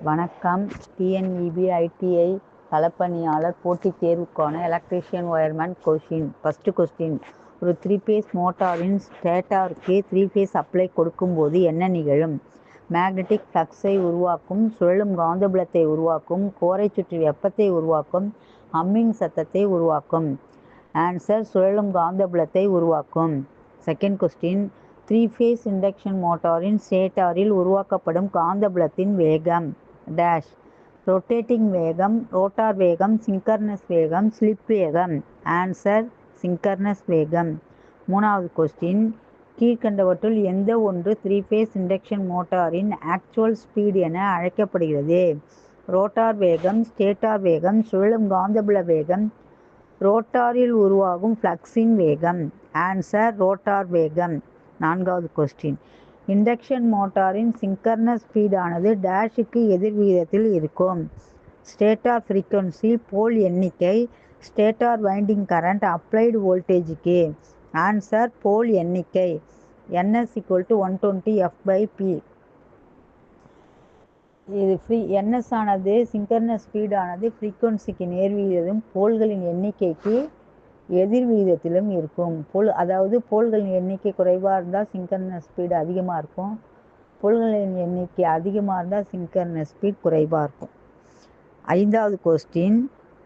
வணக்கம். TNEB ITI களப்பணியாளர் போட்டித் தேர்வுக்கான electrician wireman question. First question, ஒரு 3 phase மோட்டாரின் ஸ்டேட்டாருக்கு 3 phase சப்ளை கொடுக்கும்போது என்ன நிகழும்? மேக்னெட்டிக் ஃப்ளக்ஸை உருவாக்கும், சுழலும் காந்தப்புலத்தை உருவாக்கும், கோரை சுற்றி வெப்பத்தை உருவாக்கும், ஹம்மிங் சத்தத்தை உருவாக்கும். ஆன்சர், சுழலும் காந்தப்புலத்தை உருவாக்கும். செகண்ட் கொஸ்டின், 3 phase இண்டக்ஷன் மோட்டாரின் ஸ்டேட்டாரில் உருவாக்கப்படும் காந்தப்புலத்தின் வேகம் டேஷ். ரொட்டேட்டிங் வேகம், ரோட்டார் வேகம், சிங்கர்னஸ் வேகம், ஸ்லிப் வேகம். ஆன்சர், சிங்கர்னஸ் வேகம். மூணாவது கொஸ்டின், கீழ்கண்டவற்றுள் எந்த ஒன்று 3 phase இண்டக்ஷன் மோட்டாரின் ஆக்சுவல் ஸ்பீடு என அழைக்கப்படுகிறது? ரோட்டார் வேகம், ஸ்டேட்டார் வேகம், சுழலும் காந்தப்புல வேகம், ரோட்டாரில் உருவாகும் ஃப்ளக்ஸின் வேகம். ஆன்சர், ரோட்டார் வேகம். நான்காவது கொஸ்டின், இண்டக்ஷன் மோட்டாரின் சிங்கர்னஸ் ஸ்பீடானது டேஷுக்கு எதிர் விகிதத்தில் இருக்கும். ஸ்டேட்டார் ஃப்ரீக்வன்சி, போல் எண்ணிக்கை, ஸ்டேட்டார் வைண்டிங் கரண்ட், அப்ளைடு வோல்டேஜுக்கு. ஆன்சர், போல் எண்ணிக்கை. ns = 120 f/p. இது ns ஆனது சிங்கர்னஸ் ஸ்பீடானது ஃப்ரீக்வன்சிக்கு நேர்விகிதம், போல்களின் எண்ணிக்கைக்கு எதிர் விகிதத்திலும் இருக்கும். அதாவது போல்களின் எண்ணிக்கை குறைவாக இருந்தால் சிங்கர்னஸ் ஸ்பீடு அதிகமாக இருக்கும், போல்களின் எண்ணிக்கை அதிகமாக இருந்தால் சிங்கர்னஸ் ஸ்பீட் குறைவாக இருக்கும். ஐந்தாவது question,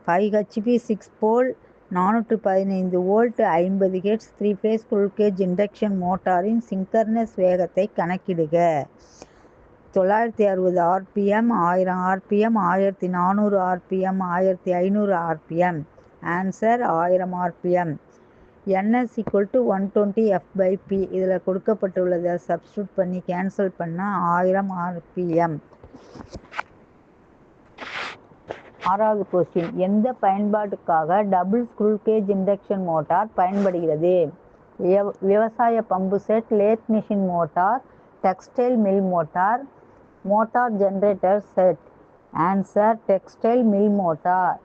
5 HP 6 pole 415 volt 50 Hz 3 phase full cage induction மோட்டாரின் சிங்கர்னஸ் வேகத்தை கணக்கிடுக. 960 RPM, 1000 RPM, 1400 RPM, 1500 RPM. Answer, 1000 RPM. ns = 120 f/p. இதில் கொடுக்கப்பட்டுள்ளதை சப்ஸ்டியூட் பண்ணி கேன்சல் பண்ணால் 1000 RPM. ஆறாவது கொஸ்டின், எந்த பயன்பாட்டுக்காக double squirrel cage induction motor பயன்படுகிறது? விவசாய pump set, lathe machine motor, textile mill motor, motor generator set. Answer, textile mill motor.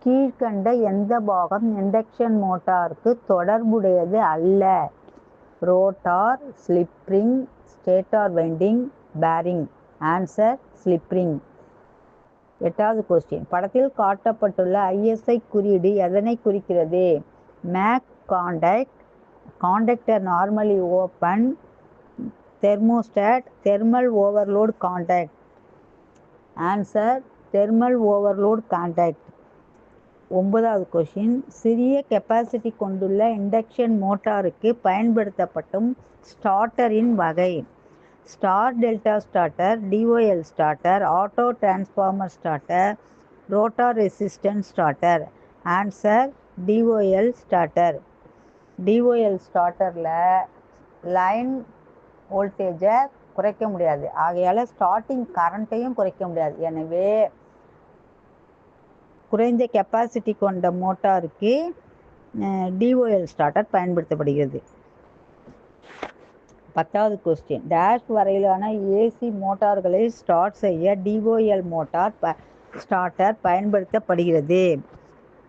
கீழ்கண்ட எந்த பாகம் இண்டக்ஷன் மோட்டாருக்கு தொடர்புடையது அல்ல? Rotor, slip ring, stator winding, bearing. Answer, slip ring. எட்டாவது கொஸ்டின், படத்தில் காட்டப்பட்டுள்ள ISI குறியீடு எதனை குறிக்கிறது? Make contact, contactor normally open, thermostat, thermal overload contact. Answer, thermal overload contact. ஒன்பதாவது கொஸ்டின், சிறிய கெப்பாசிட்டி கொண்டுள்ள இண்டக்ஷன் மோட்டாருக்கு பயன்படுத்தப்படும் ஸ்டார்டரின் வகை. Star delta starter, DOL starter, auto transformer starter, rotor resistance starter. Answer, DOL starter. DOL ஸ்டார்டரில் line வோல்டேஜை குறைக்க முடியாது, ஆகையால் ஸ்டார்டிங் கரண்ட்டையும் குறைக்க முடியாது. எனவே குறைந்த கெப்பாசிட்டி கொண்ட மோட்டாருக்கு DOL ஸ்டார்டர் பயன்படுத்தப்படுகிறது. 10வது கொஸ்டின், டேஷ் வரையிலான AC மோட்டார்களை ஸ்டார்ட் செய்ய DOL மோட்டார் ஸ்டார்டர் பயன்படுத்தப்படுகிறது.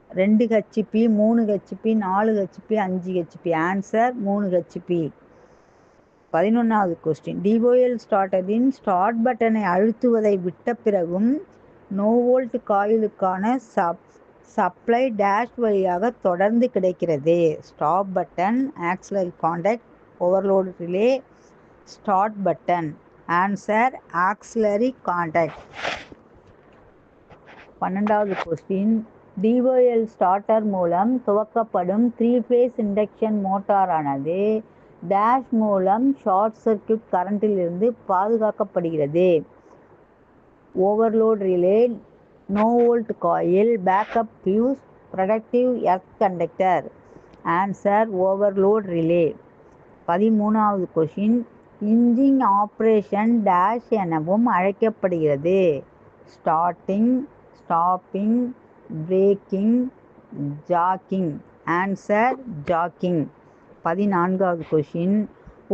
2 HP, 3 HP, 4 HP, 5 HP. Answer, 3 HP. 11வது கொஸ்டின், DOL ஸ்டார்டரின் ஸ்டார்ட் பட்டனை அழுத்துவதை விட்ட பிறகும் நோ வோல்ட் காயிலுக்கான சப்ளை டேஷ் வழியாக தொடர்ந்து கிடைக்கிறது. Stop button, auxiliary contact, overload relay, start button. Answer, auxiliary contact. 12வது கொஸ்டின், DOL ஸ்டார்டர் மூலம் துவக்கப்படும் 3 phase இண்டக்ஷன் மோட்டாரானது டேஷ் மூலம் ஷார்ட் சர்க்யூட் கரண்டிலிருந்து பாதுகாக்கப்படுகிறது. Overload relay, no volt coil, backup fuse, protective earth conductor. Answer, overload relay. 13வது question, inching operation dash எனவும் அழைக்கப்படுகிறது. Starting, stopping, braking, jogging. Answer, jogging. 14வது கொஸ்டின்,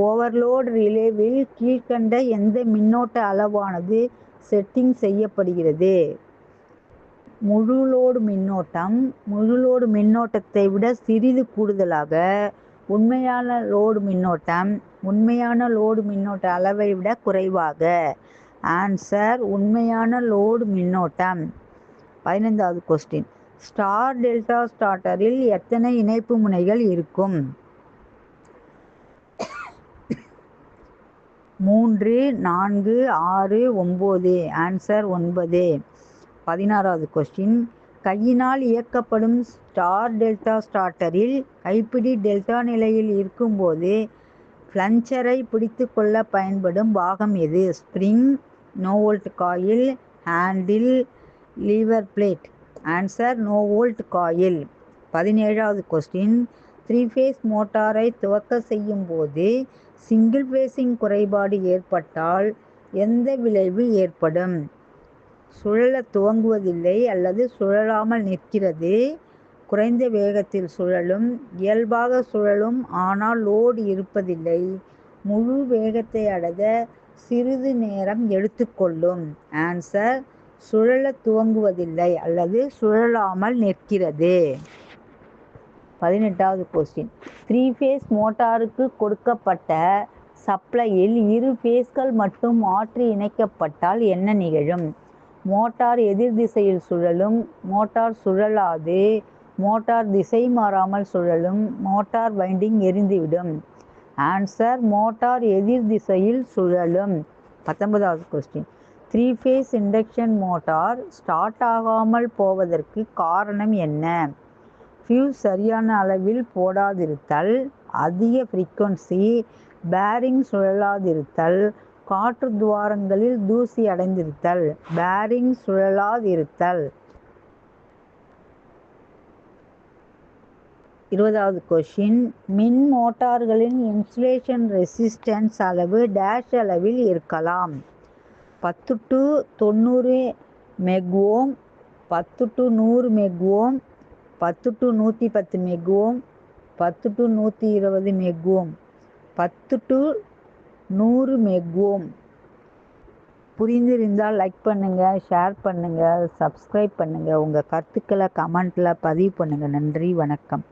ஓவர்லோட் ரிலேவில் கீழ்கண்ட எந்த மின்னோட்ட அளவானது செட்டிங் செய்யப்படுகிறது? முழு லோடு மின்னோட்டம் முழு லோடு மின்னோட்டத்தை விட சிறிது கூடுதலாக, உண்மையான லோடு மின்னோட்டம் உண்மையான லோடு மின்னோட்ட அளவை விட குறைவாக. ஆன்சர் உண்மையான லோடு மின்னோட்டம். 15வது கொஸ்டின். ஸ்டார் டெல்டா ஸ்டார்டரில் எத்தனை இணைப்பு முனைகள் இருக்கும்? 3, 4, 6, 9. ஆன்சர் 9. 16வது கொஸ்டின். கையினால் இயக்கப்படும் ஸ்டார் டெல்டா ஸ்டார்டரில் கைப்பிடி டெல்டா நிலையில் இருக்கும்போது பிளஞ்சரை பிடித்து கொள்ள பயன்படும் பாகம் எது? Spring, no volt coil, handle, lever plate. Answer no volt coil. 17வது கொஸ்டின். 3 ஃபேஸ் மோட்டாரை துவக்க செய்யும் போது சிங்கிள் ஃபேஸிங் குறைபாடு ஏற்பட்டால் எந்த விளைவு ஏற்படும்? சுழல துவங்குவதில்லை அல்லது சுழலாமல் நிற்கிறது, குறைந்த வேகத்தில் சுழலும், இயல்பாக சுழலும் ஆனால் லோடு இருப்பதில்லை, முழு வேகத்தை அடைய சிறிது நேரம் எடுத்துக்கொள்ளும். ஆன்சர் சுழல துவங்குவதில்லை அல்லது சுழலாமல் நிற்கிறது. 18வது கொஸ்டின். 3 ஃபேஸ் மோட்டாருக்கு கொடுக்கப்பட்ட சப்ளையில் 2 ஃபேஸ்கள் மட்டும் மாற்றி இணைக்கப்பட்டால் என்ன நிகழும்? மோட்டார் எதிர் திசையில் சுழலும், மோட்டார் சுழலாது, மோட்டார் திசை மாறாமல் சுழலும், மோட்டார் வைண்டிங் எரிந்துவிடும். ஆன்சர் மோட்டார் எதிர் திசையில் சுழலும். 19வது question. 3 phase induction motor start ஆகாமல் போவதற்கு காரணம் என்ன? ஃபியூஸ் சரியான அளவில் போடாதிருத்தல், அதிக ஃப்ரீக்வன்சி, பேரிங் சுழலாதிருத்தல், காற்று துவாரங்களில் தூசி அடைந்திருத்தல். பேரிங் சுழலாதிருத்தல். 20வது கொஸ்டின். மின் மோட்டார்களின் இன்சுலேஷன் ரெசிஸ்டன்ஸ் அளவு டேஷ் அளவில் இருக்கலாம்? 10 to 90 megohm, 10 to 100 megohm, 10 to 110 megohm, 10 to 120 megohm, 10 to 100 megohm. புரிந்திருந்தால் லைக் பண்ணுங்கள், ஷேர் பண்ணுங்கள், சப்ஸ்கிரைப் பண்ணுங்கள். உங்கள் கருத்துக்களை கமெண்ட்டில் பதிவு பண்ணுங்கள். நன்றி, வணக்கம்.